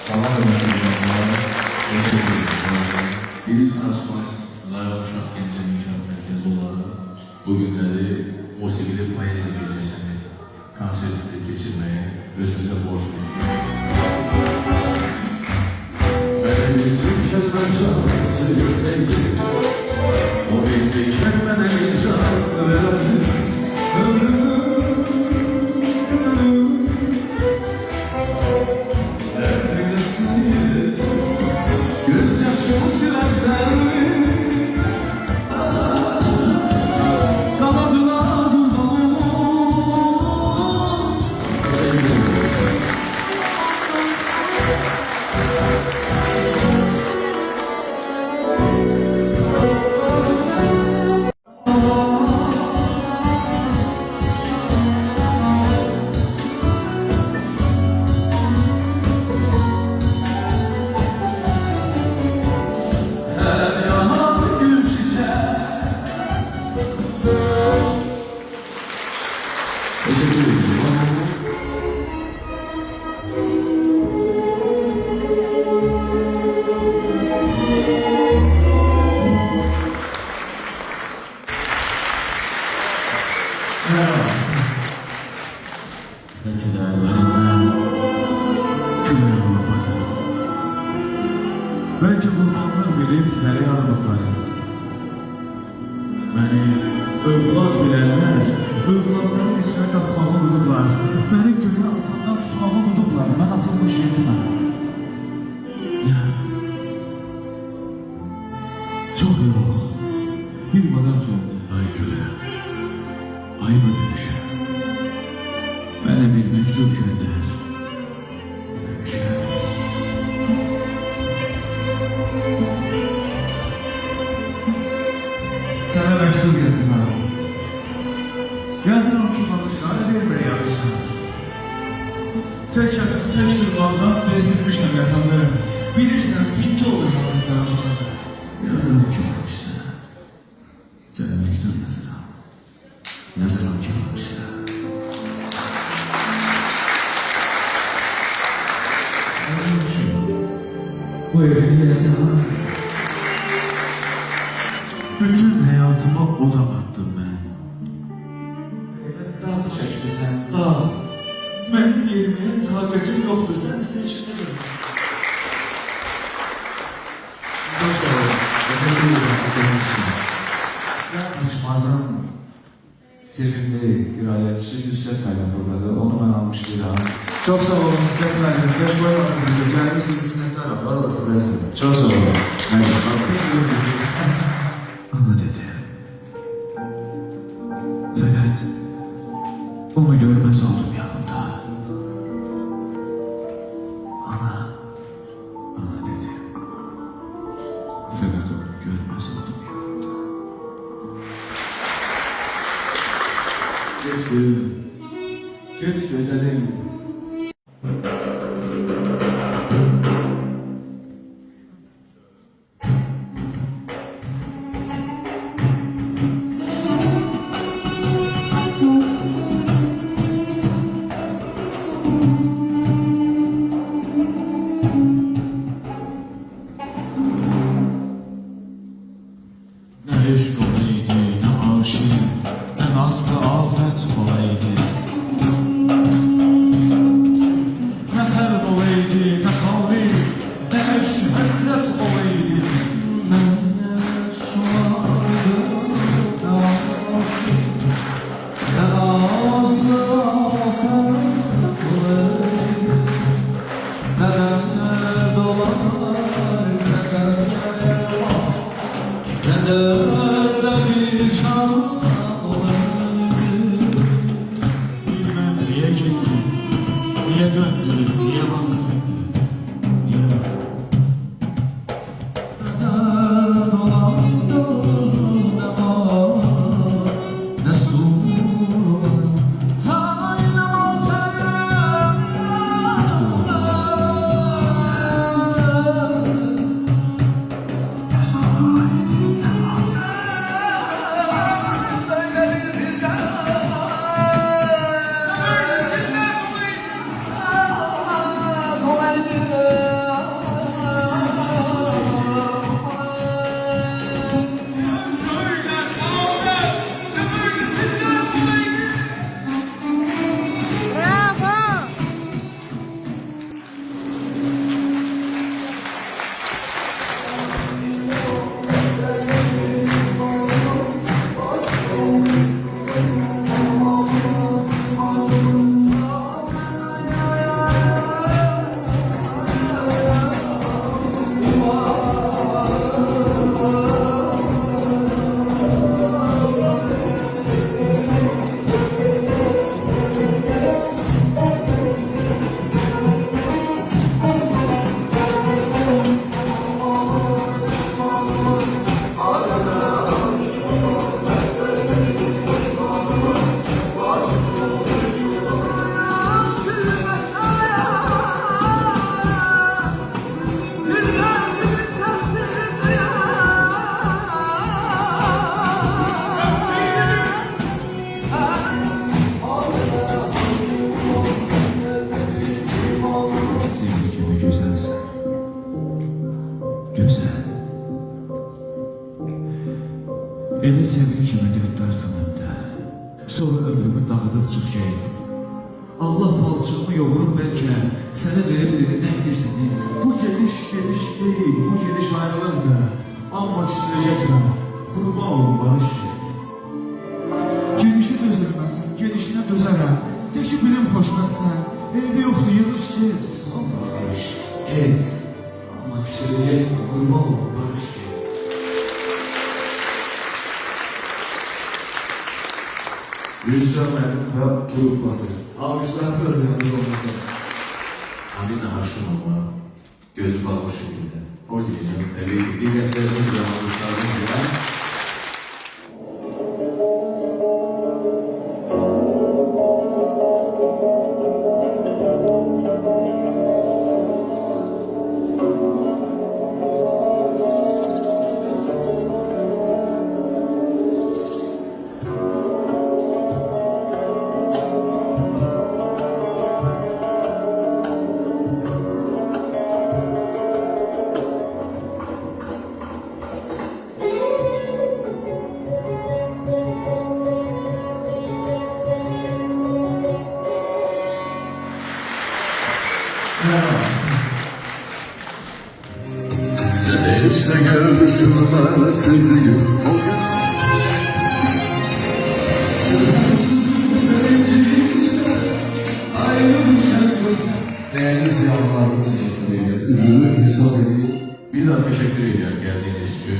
Biz Aspas Layık Uşaq Gənclər İnkişaf Mərkəzi olaraq bu günləri musiqili poeziya gecəsini konsertdə keçirməyə özümüzə borcluyuz. Mənə bizim kəlmə canlısı sevgi, o bezirkən mənə can verədi. Göz yaşımı silersen kanadına Belki de ellerimden külüyorum bakarım. Belki kurbanlar bilip feryat bakarım. Beni övlad bilenler, övladların içine katmağı unutublar. Beni göğe atandan tutmağı unutublar. Ben atılmış yetime. Yaz. Çok yok. Bir kadar döndü. Ay göle. Ay bana düşer. Bana bir mektup gönder. Sana mektup yazmam. Yazmam ki bakışları vermeye yarışlar. Tek durmamdan bezdirmişim yatanı. Bilirsen bitti olur yalnızlar otağı. Yazarım ki bakışlara. Sana mektup yazmam. Yazarım ki bakışlara. Bu evini yasama. Bütün hayatıma oda attım ben. Dağ çekti sen, dağ. Benim yerime takatim yoktu, sen seçmedin. Çok sağ olun. Teşekkür ederim. Açmazan sevimli kiraletçi Nusret Kaynak buradadır. Onu ben almıştım. Çok sağ olun Nusret Kaynak. Yaş koymadınız bize. Gelmişsiniz dinlezler. Orada sizlersin. Çok sağ olun. Ana dedi. Fakat onu görmez oldum yanımda. Ana dedi. Fakat onu görmez oldum yanımda. Git güzelim. Ne eşk olaydı, ne aşık, ne nazlı afet olaydı. Ne terb olaydı, ne kavli, ne eşk hasret olaydı. Ne yaşadım, ne aşık, ne nazlı afet olaydı. Ne demler dolar, ne demler var. Nerede bir şan olaydı. Bilmem niye gittin, niye döndün, niye baktın, niye baktın. Ne dolandı, ne var, ne su. Aynı motel, nasıl? Elə sevgi kimi qırıqlarsan öndə. Sonra ömrümü dağıdıb çıx get. Allah palçığımı yoğurum bəlkə, sənə verib dedi, nə edirsən et. Bu geliş deyil, bu geliş ayrılırdı. Amma üstüne yetirəm, qurban olun, barış get. Gelişi dözülməsin, gelişinə dözərəm. De ki, bilim xoşbəxtsən, eybi yoxdur, yığış get. Amma barış get. Amma üstüne yetmə, qurban olun, barış get. Rüzgar mənim və durulması. Almışlarınız yanında olması. Amina Haşimova gözü bağlı şekilde oynayacak. Tabii ki diğerlerimiz yanlışlarını bilen Seninle görüşürler sevdiğim o gün. Sınırsızım değişirse ayrı düşen gözler. değerli ziyaretlerimiz için üzülür hesap edin. Bir daha teşekkür ederim geldiğiniz için.